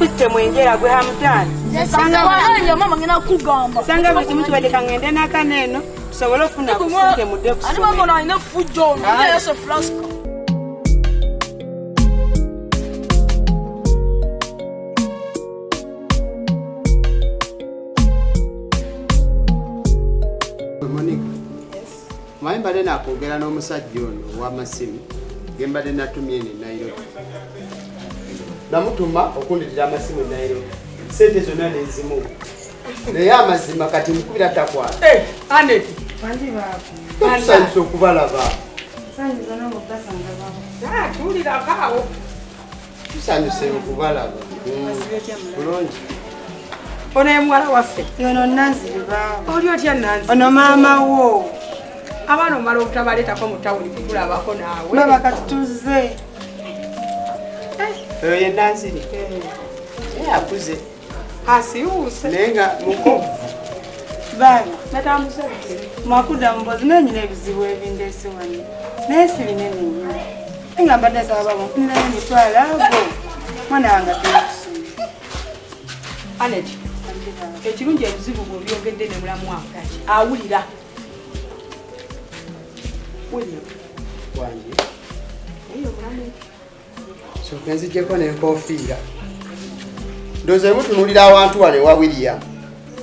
Sitte mwenjera gwe hamutani. Sanga mama ngena kugamba. Sanga bwe kimu kiwadde kangende n'akaneno tusobole okufuna kusente mudde kusoma. Ani mama na ina fujo na yeso flask. Mbadde nakwogera n'omusajja ono ow'amasimu gembadde natumye eno e Nairobi. Namutuma okunditira amasimu e Nairobi. Sente zonna nezimu. Naye amazima kati mukubira takwata. Anet. Bandi baako. Tusanyusa okubalaba. Tusanyusa n'okugasanga baako. Tuwulira kaawo. Tusanyuse okubalaba. Bulungi. Ono ye muwala waffe. Ono Nanziri baako. Oli otya Nanziri? Ono maama wo. Abana omala obutabaletako mu tawuni kugulabako naawe. Baba katutuze. Oyo ye Nanziri. Akuze. Asiwuse. Naye nga mukovu. Baba natambuze makuda mbozi nenyina ebizibu ebindeese wano. Naye sirina nnyo. Nga mbadde nsaba baba nfunirayo emitwalo ago. Mwana wange ateekusoma. Anet, ekirungi ebizibu bw'obyogedde ne mulamu wakati. Awulira. William. Wangi. Eyo mulamu. So nzijjeko n'enkofiira. Ndoze mutunulira awantu wano wa William.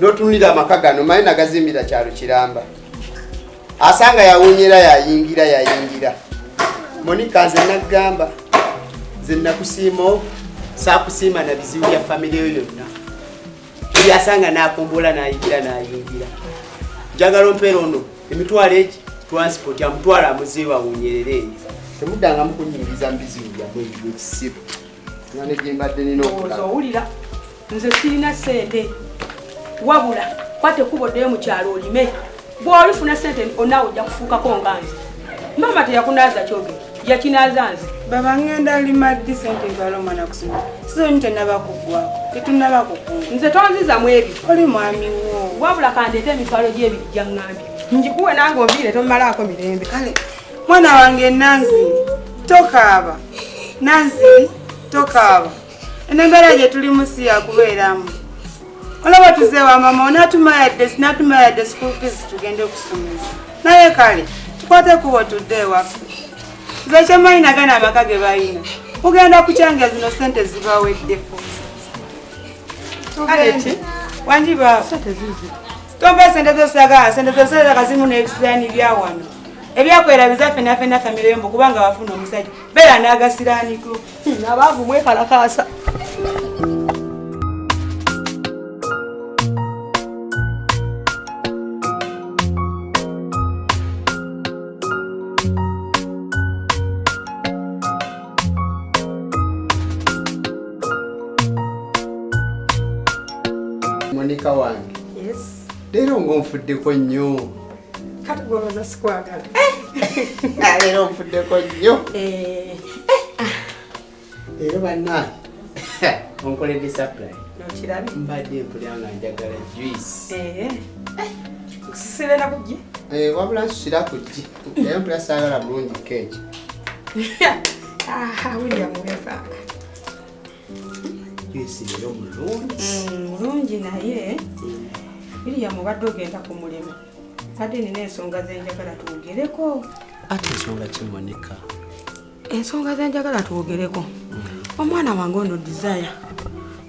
N'otunulira amaka gano maye nagazimbira kyalo Kiramba. Asanga yawunyera yayingira. Monica nze nagamba. Nze nakusiima saakusiima na bizibu bya family yo yonna. Asanga nakumbula nayingira. Njagala ompeera ono emitwalo egi transport ya mutwala muziwa wunyerere. Temudanga mukunyiriza mbizibu bya mwe kisibu. Nane gimbadde nino okula. Owulira. Nze sirina sente. Wabula kwate kuboddeyo mu kyalo olime. Bw'olifuna sente onawo ojja kufuukako nganzi. Mama teyakunaaza kyoge. Yakinaza nze. Baba ngenda limaddi sente ngalo mwana kusoma. Sizo nte nabakugwa. Tetunabakukunda. Nze tonziza mu ebyo. Oli mwami wo. Wabula kandeete emitwalo gy'ebiri gy'angambye. Njikuwe nange ombire tomalaako mirembe. Kale mwana wange Nanziri tokaaba. Nanziri tokaaba. Enengala gye tuli musi yakubeeramu. Olaba tuze wa mama onatuma yadde school fees tugende okusomesa. Naye kale tukwate kubo tudde ewaffe. Nze kyemanyi nagana amaka ge balina. Ugenda kukyanga zino sente zibaweddeko. Aleti wanjiba sente zizi. Tomba sente zosagala sente zosagala kazimu n'ebisiraani bya wano. Ebyakwerabiza ffenna famire yombo kubanga bafuna omusajja. Beera n'agasiraaniko. Nabaavu mwekalakaasa. Monica wange. Yes. Leero ng'onfuddeko nnyo. Kati goloza sikwagala. Leero onfuddeko nnyo. Leero bannange. Onkoledde surprise. Nokirabi. Mbadde mpulira nga njagala juice. Kusisire na kujje? Wabula nsusira kujje. Naye mpulira saagala bulungi keeki. William wefaanga. Juice leero mulungi. Mulungi naye William obadde ogenda ku mulimu. Kati nina ensonga zenjagala twogereko. Ate ensonga ki Monica? Ensonga zenjagala twogereko. Omwana wange ono Desire.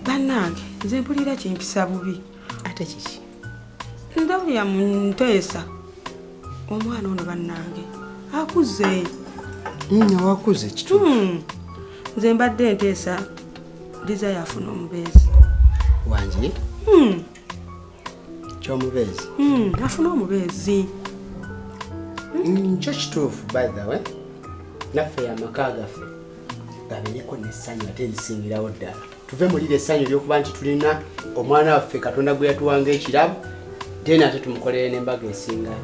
Bannange nze mpulira kimpisa bubi. Ate kiki? William nteesa. Omwana ono bannange akuze. Wakuze kituufu. Nze mbadde nteesa Desire afuna omubeezi. Wangi? Ky'omubeezi? Afuna omubeezi. Kyo kituufu by the way. Naffe amaka gaffe gabeereko n'essanyu ate erisingirawo ddala. Tuve muri essanyu ery'okuba nti tulina omwana waffe Katonda gwe yatuwanga ekirabo then ate tumukolere n'embaga esingayo.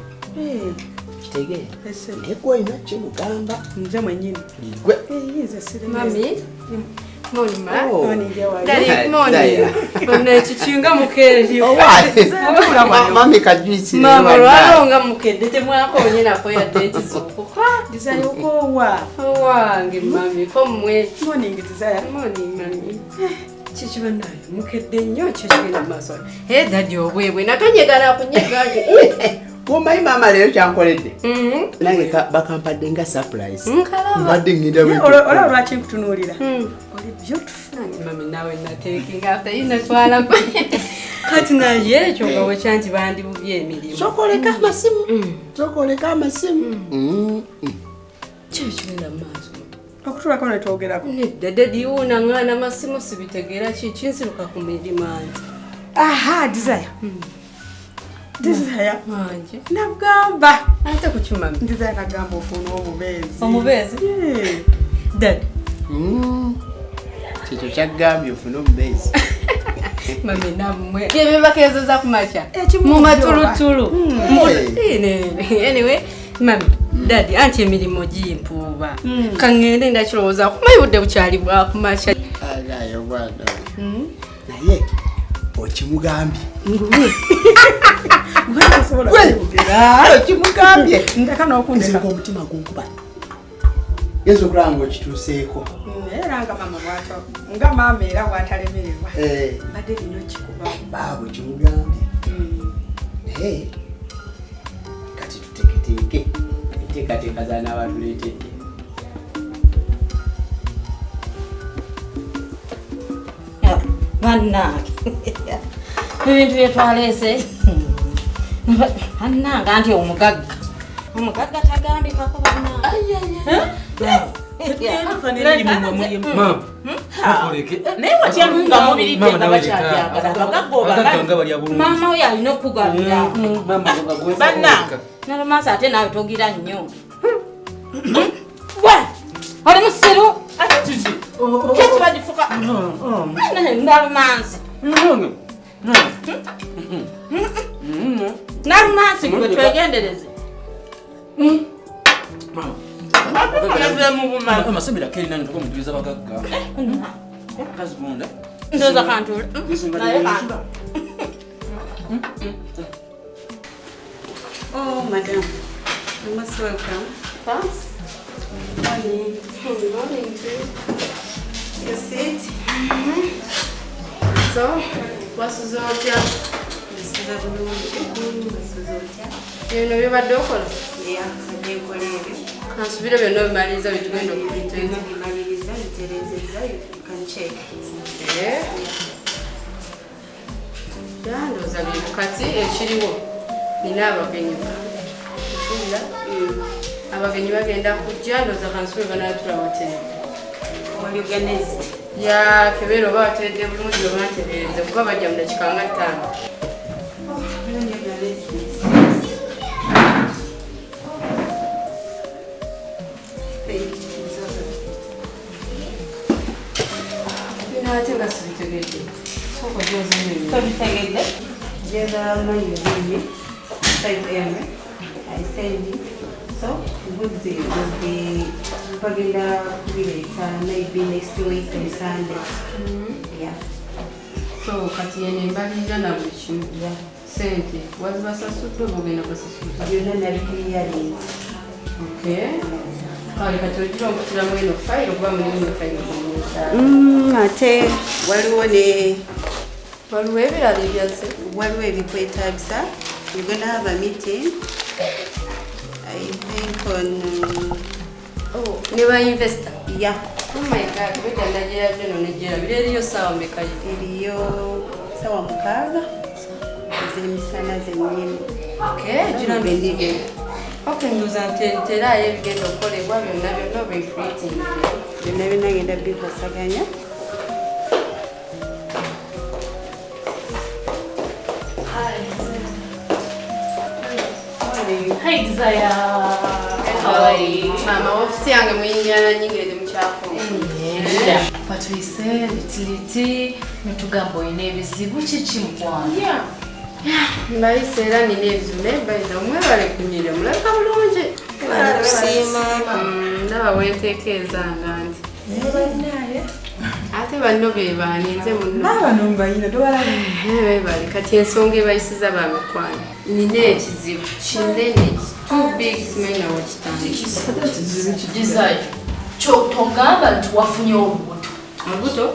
Kitegeera? Naye gwe olina kimugamba. Nze mwennyini. Gwe. Mami. Morning, ma. Morning, Daddy, morning. Mama, chichinga mukedi. Mami kajuisi. Mama, walonga mukedi. Temwako nyina ko ya date zoko. Desire uko wa. Wange mami, komwe. Morning, Desire. Morning, mami. Chichibana mukedde nnyo kigenda maaso. Daddy obwebwe natonyegana kunyeganye. Kumayi mama lero kyankoledde. Nange bakampadde nga surprise. Mbadde ngenda bwe. Ola lwaki nkutunuulira. Oli beautiful. Mami nawe na taking after ina twala. Kati na yecho nga wachanti bandi bubye emirimu. Sokoleka amasimu. Kigenda maaso. Okutula kone twogerako. Daddy una ngana masimu sibitegera kinsiruka ku mirimu anti. Aha, Desire. Desire. Manje. Nagamba. Ate kuchumami. Desire nagamba ofuna omubeezi. Omubeezi? Daddy. Kikyo kyagambye ofuna omubeezi. Mami namwe. Yebe bakezeza kumacha. Mu matulutulu. Anyway, mami. Daddy, anti emirimu gimpuuba. Kangende ndakirowooza kumayibudde bukyali bwa kumacha. Agayo bwana. Naye okimugambye. Okimugambye. Ndeka n'okundeka. Omutima gunkuba. Yesu kulanga okituuseeko. Era nga mama bw'ato. Nga maama era bw'atalemererwa. Badde bino kikuba. Baabo kimugambye. Naye kati tuteeketeeke. Enteekateeka z'anaabatuleetedde. Bannange. Ebintu bye twaleese. Bannange anti omugagga. Omugagga tagambikako bannange. Mama oyo alina okugabira. Nalumasa ate nawe togira nnyo. Oli musiru? Kiki bagifuka? Nalumansi. Nalumansi gwe twegendereze. Amasomero akelina ntuko mutuliza bagagga. Kazibunda. Ndoza kantula. Naye kantu. Oh, madam. You must welcome. Thanks. Morning. Good morning to you. You sit. So, wasuza otya? Nsiza bulungi. Wasuza otya? Bino bibadde okola? Yeah, ndekolere. Kansubira byonna obimaliza bitugenda okubiteeka. Bimaliriza, biterezeza, you can check. Ndoza bino kati ekiriwo nina abagenyi kutuula. Abagenyi bagenda kujja ndoza kansubira banaatula watene. Organized. Ya kebero baatedde bulungi obantereereze kuba bajja mu dakiika nga 5. Ate nga sibitegedde. Sooka gyoza nnyo. Tobitegedde? Jeza maybe 5 I send you. So, goods will be bagenda kubireeta maybe next week on Sunday. Yeah. So, kati yene mbalira na buli kimu. Sente, wazibasasudde oba ogenda basasudde? Byonna nabikiriyalinze. Okay. Kale kati ojja okutiramu eno fayiro kuba mulimu eno fayiro. Ate Waliwo ebirala ebyazze. waliwo ebikwetaagisa. You're going to have a meeting. I think on... Ne ba investor? Yeah. Oh my God, wejja najera bino nejera. Biri eriyo saawa mmeka? Eriyo sawa 6 ziri misana zennyini. Okay, gira ndigenda. Okay, ndoza nteraayo ebigenda okukolebwa byonna oba creating. Byonna binagenda bikosaganya. Hi, Desire. Hi. Mama, ofisi yange muyinjana nyingirire mu kyako. Patuyise litiliti netugamba oyina ebizibu kiki mukwano? Mbayise era nina ebizibu naye mbayiza omwebale kunyire mulabika bulungi. Ndaba wenteekeezanga nti. Ate banno be baani nze munno. Bano mbayina tobalabi. Bale kati ensonga ebayisiza bamikwano. Nina ekizibu kinene too big simanya wakitandikisa. Desire. Kyo togamba nti wafunye olubuto. Olubuto?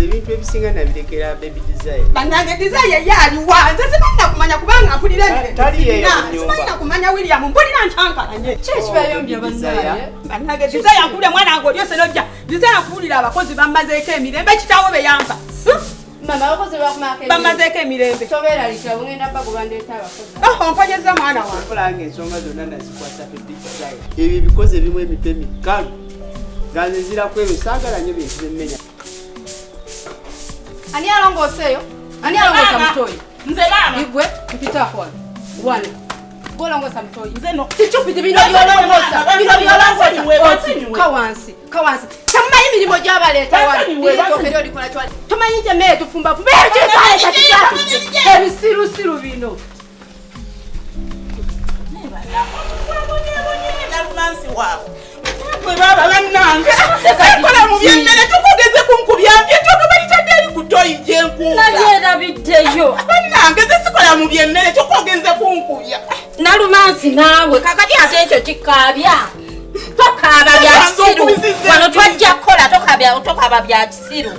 nze ebintu ebisinga nabirekera baby desire. Banange desire yali wanze simanyi kumanya kubanga mpulira ebintu. Tali yeyo mu nyumba. Simanyi kumanya William mpulira nchankala. Kiki bayombya bannaye? Banange desire nkule mwana wange olyose nojja. Desire nkuwulira abakozi bammazeeko emirembe kitawo beyamba. Mama abakozi bakumaka bammazeeko emirembe. Tobeera litya bugenda bakubandeeta abakozi. Omponyeza mwana wange. Nkolange ensonga zonna nazikwasa baby desire. Ebyo ebikozi ebimu emitwe mikalu. Nga nze nziraku ebyo saagala nnyo bintu byemmenya. Ani alongooseeyo? Ani alongoosa mutoyi? Nze maama. Igwe mpitaako wano. Wano. Gwolongoosa mutoyi. Nze no. Sikyupiti bino byolongoosa. Bino byolongoosa. Kawansi. Kawansi. Tamumanyi emirimu gy'abaleeta wano. Bitooke lyo likola kyali. Tumanyi nti emmere tufumba fumba. Ebisirusiru bino. Nalumansi waawe. Bwe baba bannange. Kola mu byemmere tukugeze kunkubya mpyeto tubalita byali kutoyi gyenkubya. Nabyera biddeyo. Bannange zisikola mu byemmere tukugeze kunkubya. Nalumansi naawe kakati ate ekyo kikaabya. Tokaaba bya kisiru. Wano twajja kukola tokaaba bya kisiru.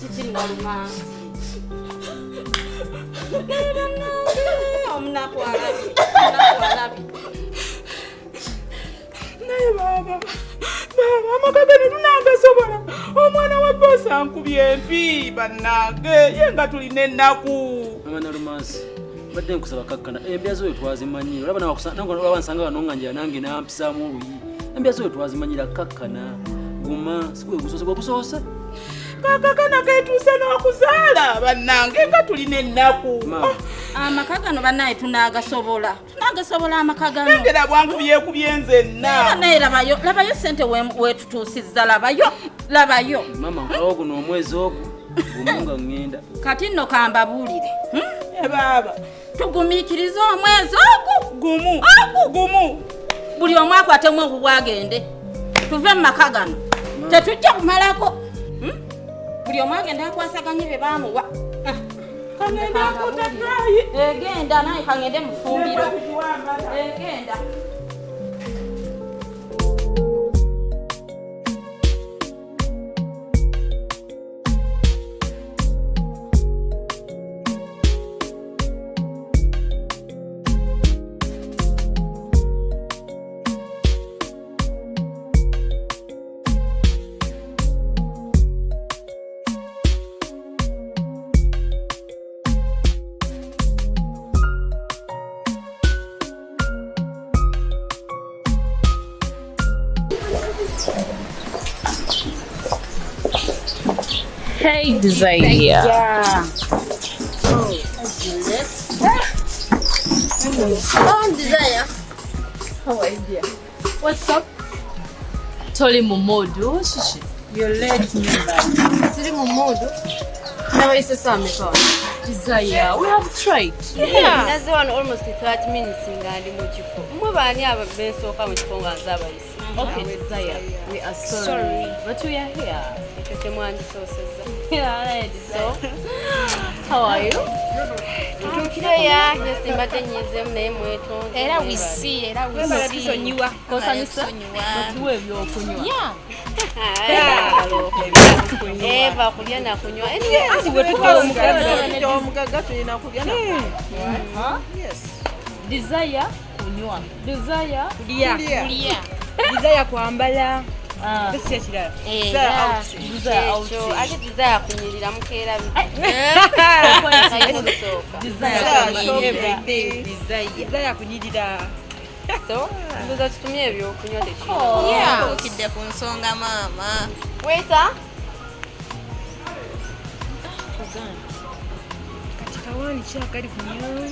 Kiki Nalumansi? Omunaku alabi. Naye baba amakagano tunagasobola. Omwana wa bosi ankubye empi bannange ye nga tulina ennaku. Mama Nalumansi badde nkusaba kakkana embya zo twazimanyira olaba nawansanga wano nga njira nange nampisaamu oluyi embya zo twazimanyira kakkana guma sigwe gusoose kakakana ketuuse n'okuzaala bannange nga tulina ennaku. Amaka gano bannaye tunagasobola amaka engera bwankubyekubye nzenna. naye labayo sente wetutuusizza labayo. mama nkalawo guno omwezi ogwo gumu nga ŋŋenda. Kati nno kambabuulire baba tugumiikirize omwezi ogwo gumu buli omu akwatemu obubwagende tuve mu maka gano tetujja kumalako. Buli omu agenda akwasaganye bye baamuwa. Egenda naye kangende mu ffumbiro. Egenda. Hey, Desire. Yeah. Oh, Desire. How are you, dear? What's up? Toli Mumodu. Shishi. You're late, Toli Mumodu. Never used to say me call. Desire. We have tried. Yeah. That's the one almost 30 minutes in Gandhi Muchifo. Mubani have been so come with Ponga Zabaris. Okay, Desire. We are sorry. But we are here. Yeah, so. How are you? Era we see. Kosa nisa? Batuwe ebyokunywa. Yeah. Eva kulya na kunywa. Ati bwe tukola omugaga tulina kulya na kunywa. Yes. Desire kunywa. Desire kulya. Desire kwambala. Desire kirala. Desire out. Ate desire kunyirira mukeera. Desire kunyirira. So, ndoza tutumie ebyokunywa tekiri. Yeah, ukidde ku nsonga mama. Waiter. Katika wani kyakali kunywa.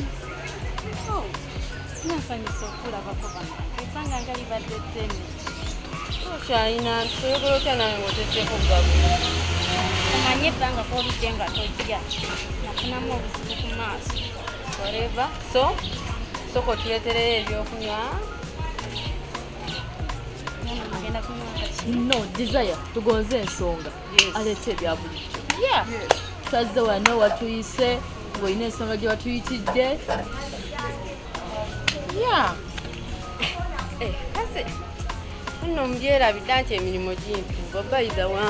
Nasanyusa okulaba ko bano. Esanga ngali badde ttene. China, tuyogolo tena ngoteseko gabu. Omanye ebbanga k'oludde nga tojja. Nafunamu obuzibu ku maaso. Whatever. So, soko tuleetere ebyokunywa. Agenda kunywa kaki. No, Desire, tugonze ensonga. Aleete ebya bulijjo. Yeah. Tazze wano watuyise, ng'olina ensonga gye watuyitidde. Yeah. Kase. Nno mbyerabidde nti emirimu gintuuba bayiza wa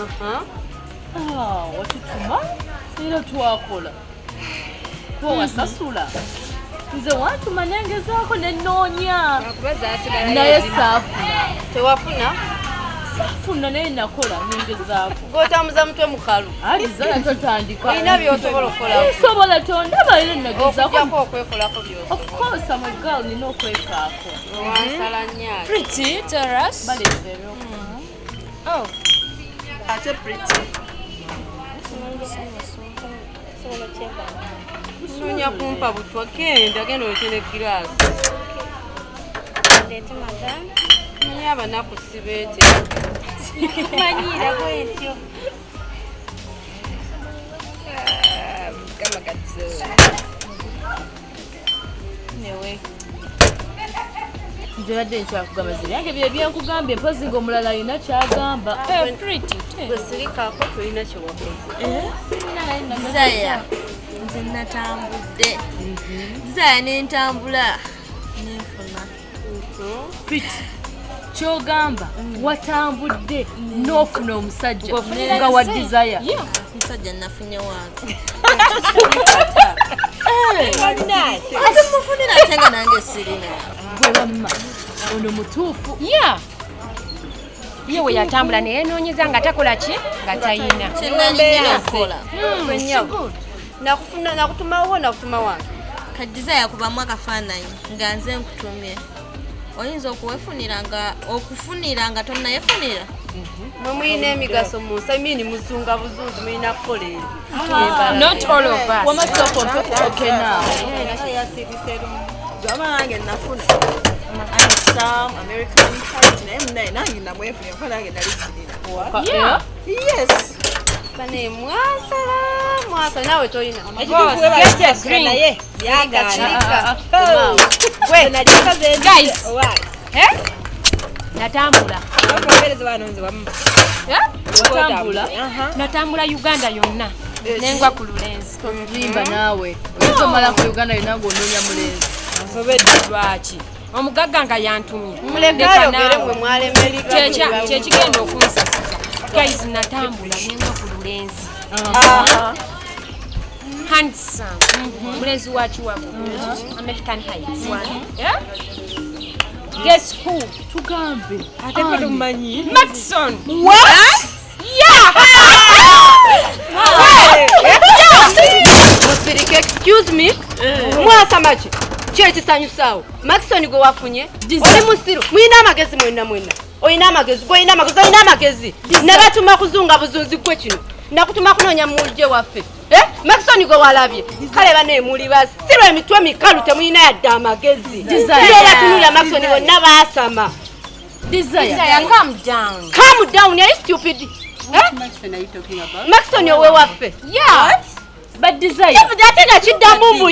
watutuma era twakola twawasasula nze wantuma nengezaako nenoonya naye saafuna tewafuna saafuna naye nakola nengezaako ng'otambuza mutwe mukalu alizala totandika olina byosobola okukolako nsobola tondaba era nagezaako okujjako okwekolako byose of course my girl nina okwekaako wansala nnyayo pretty tell us baleseeyo ate pretty Sonya kumpa butwa genda otene giraasi. Ndete madam. Naye abanaku sibeete. Manyira kwetyo. kama katso newe nze badde nkyakugamba ziri yange bye byenkugambye mpozi ng'omulala alina kyagamba pretty bwesirikaako tolina kyewakoze. Zaya nze natambudde Zaya nentambula nenfuna pretty kyogamba watambudde n'ofuna omusajja nga wa desire omusajja nafunye wange ate mufunira ate nga nange sirina gwe wamma ono mutuufu Ye we yatambula naye noonyeza nga takola ki nga tayina. kyenalinakola Nakutumawo nakutuma wange. ka desire kubamu akafaananyi nga nze nkutumye oyinza okufunira nga tonnayefunira Mwe muyina emigaso mu nsi mini musunga buzungu muyina kukola ebyo. Not all of us. wamasoko mpeoke naawe Jama nange nafuna some American talent naye munaye nange namwefunye nfa nange nali sirina. Yes. Bane mwasala nawe toyina. Naye Yakasirika. we najika ze Guys. natambula Bakomereze banonze wamu. watambula Natambula Uganda yonna. Nengwa ku Lulenzi. limba naawe oyinza omala ku Uganda yonna ng'onoonya mulenzi Nsobedde lwaki? Omugagga nga yantumye. Mulekayo gere mwe mwalemerika. Kyekigenda okunsasiza. Guys, natambula nengwa ku Lulenzi. Handsome. Mulenzi wa Kiwago. American Heights. Guess who? tugambe Ate ko tumanyi. Maxson. what Musirike, excuse me. Mwasa machi. Kyekisanyusaawo. Maxson gwe wafunye. Oli musiru. Muyina amagezi mwenna. Oyina amagezi. Nabatuma kuzunga buzunzi gwe kino. Nakutuma kunoonya mulje waffe. Maxson gwe walabye. Kale bane muli basiru emitwe mikalu temuyina yadde amagezi. Era tunula Maxson bonna baasama. desire Calm down. Calm down, are you stupid? Maxson are you talking about? Maxson owe waffe. Yeah. but desire Ate nakiddamu mbu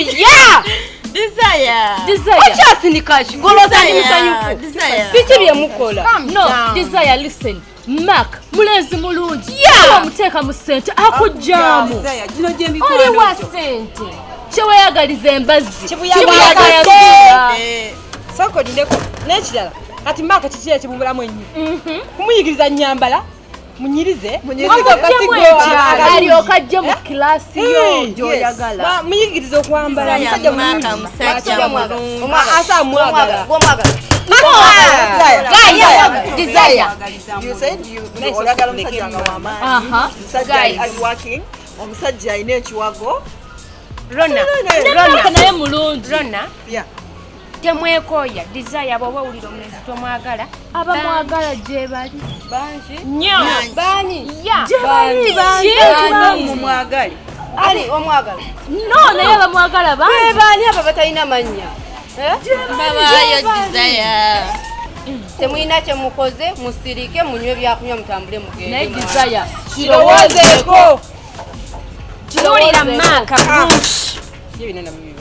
desire okyasinika ki goloza ndi musanyufu biki byemukola. no desire listen Mark mulenzi mulungi omuteeka mu ssente akujjaamu Gino gye oli mikwano. wa ssente kyeweyagaliza embazzi Soko ndeko n'ekirala kati Mark kiki ekimubulamu ennyo kumuyigiriza nnyambala munyirize alyoka ajje mu kilaasi yo gy'oyagala muyigiriza okwambala musajja mulungi asa mwagala. desire You said oyagala omusajja nga w'amaanyi. Omusajja ali working. Omusajja alina ekiwago. Mark naye mulungi Yeah. Temwekoya. Desire bw'oba owulira omulenzi tomwagala. abamwagala gye bali Nnyo. Bani? Mumwagale. Ali omwagala. no naye abamwagala bangi Bani abo batalina mannya? babayo desire Temuyina kyemukoze musirike munywe byakunywa mutambule naye mugende. desire Kirowoozeeko. Tuwulira Mark bulungi. Ye bino namwe.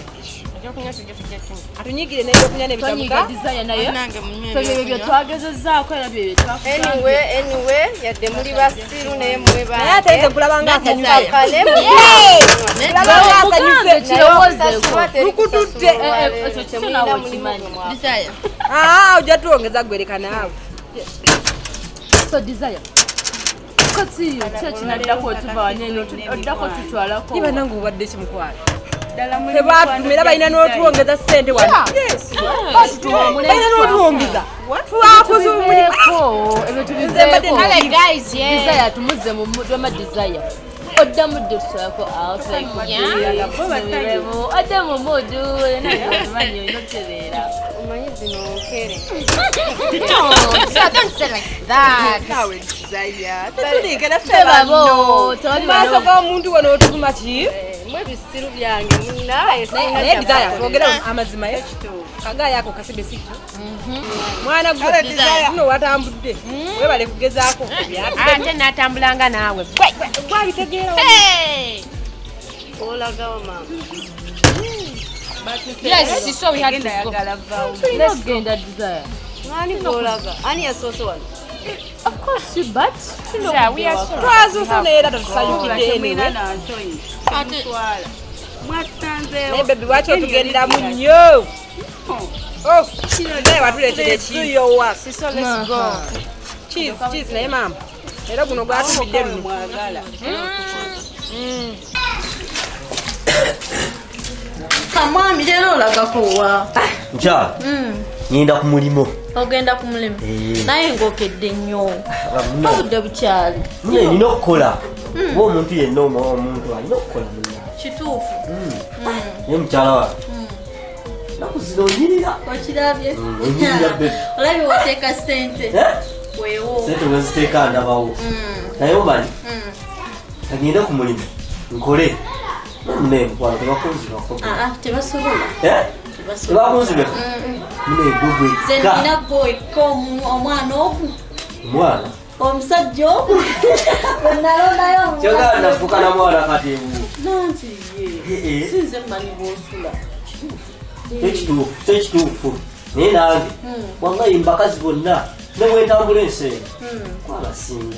Ekyokunywa sijja tujja kinywa. Atunyigire n'ebyokunywa n'ebitabuka. Desire naye. Nange munywe. Tebyo twagezezzaako era bye twakusa. Anyway, yadde muli basiru naye mwe ba. Naye ateze kulabanga asanyuka. Kale Kulabanga asanyuka. Lukutudde. Ekyo nawe okimanyi. Desire. Ojja tuwongeza gwereka naawe. So Desire. Kati kinadako otuva wanene oddako tutwalako. Iba nange obadde kimukwala. Tebatumira balina n'otuwongeza ssente wano. Balina n'otuwongeza. Twakuzuumuleko. Ebyo tubizeeko. Desire tumuzze mu mudwema Desire. Odda mudde tutwalako out like odda mu mudu namanyi olina otutereera. omanyi zino nkere. Don't say like that. Kawe Desire. Tetulinkera ffe banno. Maaso g'omuntu wano otuvuma ki? Mwe bisiru byange munaaye Naye Desire twogera amazima ye. Kagaya ako kasibe sikyo. Mwana gwe Desire nno watambudde. Webale kugezaako. Ate natambulanga naawe. Gwabitegeera. olagawo mama. Yes, so we had to go. Let's genda Desire. Nani olaga? Ani yasoose wano? Of course you but Yeah, we are so. Twazuusa neera tatusanyukidde eniwe. Naye bebi lwaki otugenderamu nnyo? Naye watuleetera eki? So let's go. Cheese naye maama. Era guno gwatubidde luno. Kamwami leero olagako wa? Nkyala. Ngenda ku mulimo. Ogenda ku mulimu. Naye ng'okedde nnyo. Obudde bukyali. Mune nina okukola. Oba omuntu yenna omuntu alina okukola munna. Kituufu. Naye mukyala wange. Naku zino onyirira. Okirabye? Onyirira bebe. Olabye woteeka ssente. Weewo. Sente weziteeka ndabawo. Naye omanyi? Agenda ku mulimu. Nkole. Mune mukwano tebakunzibako. Tebasobola. Tebakunzibeko. Mune egogwe. Nze nina gweka omwana ogu. Omwana? Omusajja ogu. Nalondayo omwana. Kyogala nafuuka na mwana kati ewu. Nanti ye. Sinze mmanyi bw'osula. Tekituufu. Naye nange wangaye mbakazi bonna ne bwentambula enseera kwalasinga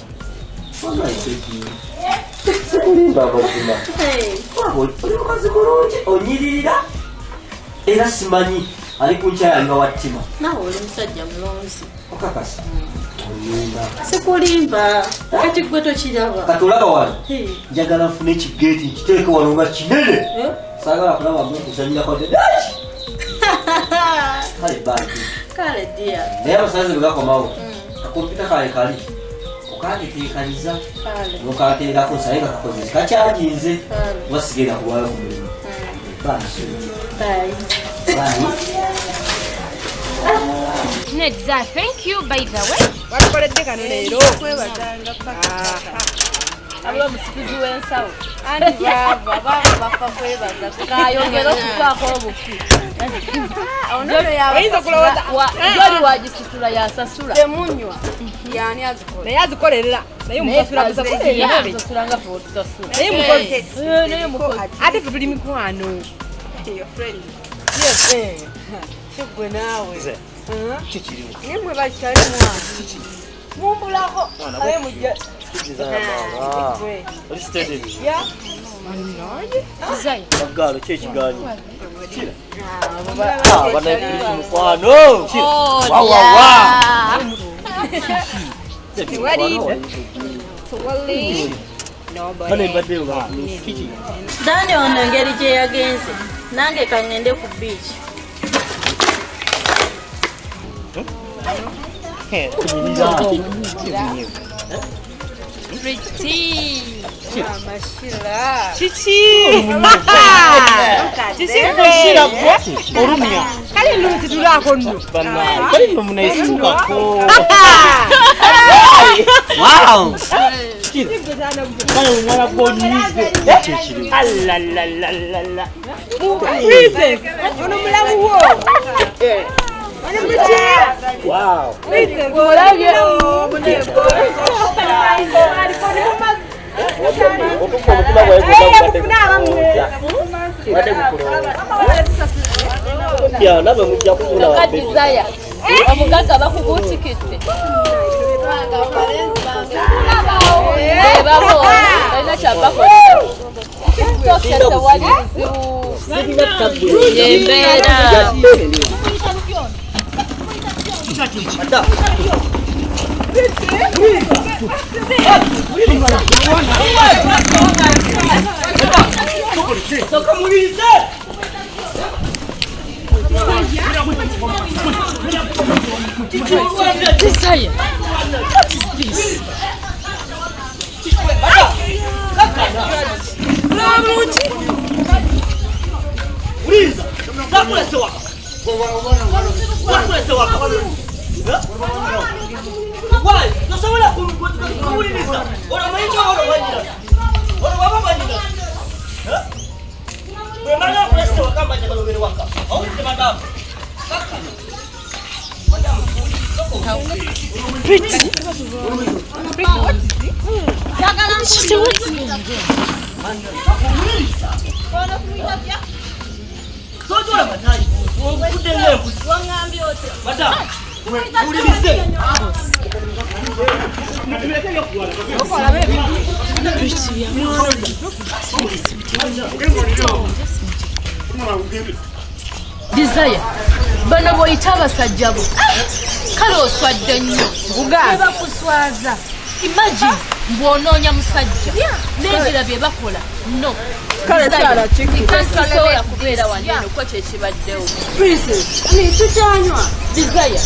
wangayitegiire sikulimba amazima oli mukazi mulungi onyiririra era simanyi ali ku nkyaya nga wattima nawe oli musajja mulonzi okakasa onyimba sikulimba kati gwe tokiraba kati olaba wano njagala nfune ekigeeti nkiteeke wano nga kinene saagala kulaba mukuzanyira kwadedaki kale bangi kale dia naye abasazi bwe gakomawo akakompyuta kaale kali okateteekaniza nokateekako nsaye nga kakozesi kakyajinze wasigenda kuwala ku mulimu Nedza, thank you by the way. Watukoledde kano leero. Aba musikizi w'ensawo. Anti baba bafa kwebaza. Kayongera okufaako obufi. Oyinza okulowooza Joli wagisitula yasasula. Temunywa. Yani azikola. naye azikolerera naye omusasula Yasasula nga fe tusasula. naye mukozi Naye mukozi. ate fe tuli mikwano. Your friend. Yes. Kigwe naawe. kikiriwo Naye mwe bakyali mwana. Mumbulako. Naye mujja. oli steady Desire. Agalo kyekiganyi banaekuli mukwano Dani ono engeri gye yagenze nange kangende ku beach. Pretty. Kale nno nsitulako nno. Princess, ono mulamu wo. Ono mukyala. Princess, olabye. Ya, nabe mujja kufuna wa Desire. Omugaga bakubutikidde. Babo, balina kyabakola. Tokesa wali bizibu. Yembeera. Desire. What is this? Why? No sabola kumuliriza. Ora mayinja ora wanyira. Ora baba wanyira. Bwe mala kwese wakamba je balobere waka. Awuze madam. Kaka. Madam. Pretty. Tozola matayi. Kudenge mbuzi. Wangambi ote. Madam. Mulirize. Desire. Bano boyita abasajja bo. Kale oswadde nnyo. Eba kuswaza. Imagine bw'onoonya musajja. N'ebira bye bakola. No. Kale kyala kisobola kubeera wano eno ko kyekibaddewo. Princess, tukyanywa. Desire.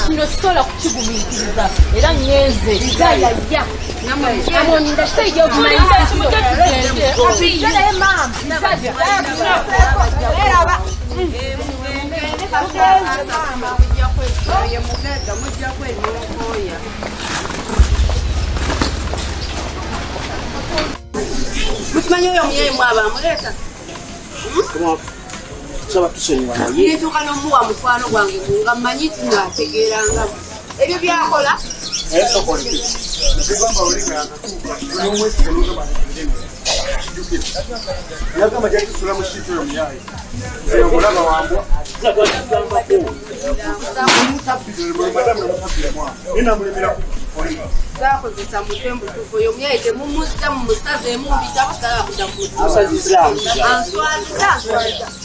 Kino sisobola kukigumiikiriza. Era nyenze. Desire. Amonda sayija okumanyisa ekimujja tugende. Obijjalaye maama. Eraba. Mukimanyi oyo omuyayi mwaba amuleeta? Saba tusonyiwa naye. Netuuka n'omuwa mukwano gwange nga mmanyi tunaategeerangamu. Ebyo byakola? Yagamba jali tusula mu shito yo muyayi. Eyo mulaba wambwa. Zakozesa mutembu tufu oyo muyayi temumuzza mu musaze mumbita basala kudda ku answaziza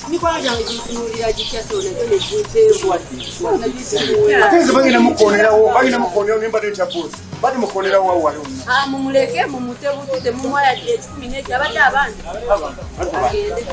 mikwano gyange gitunuulira gikyasona Atenze bagenda mukonerawo nembadde ntya bosi. Badi mukonerawo awo wali onna. Mumuleke mumutebutute mumwala 10 n'ekyo abadde abandi. Agende.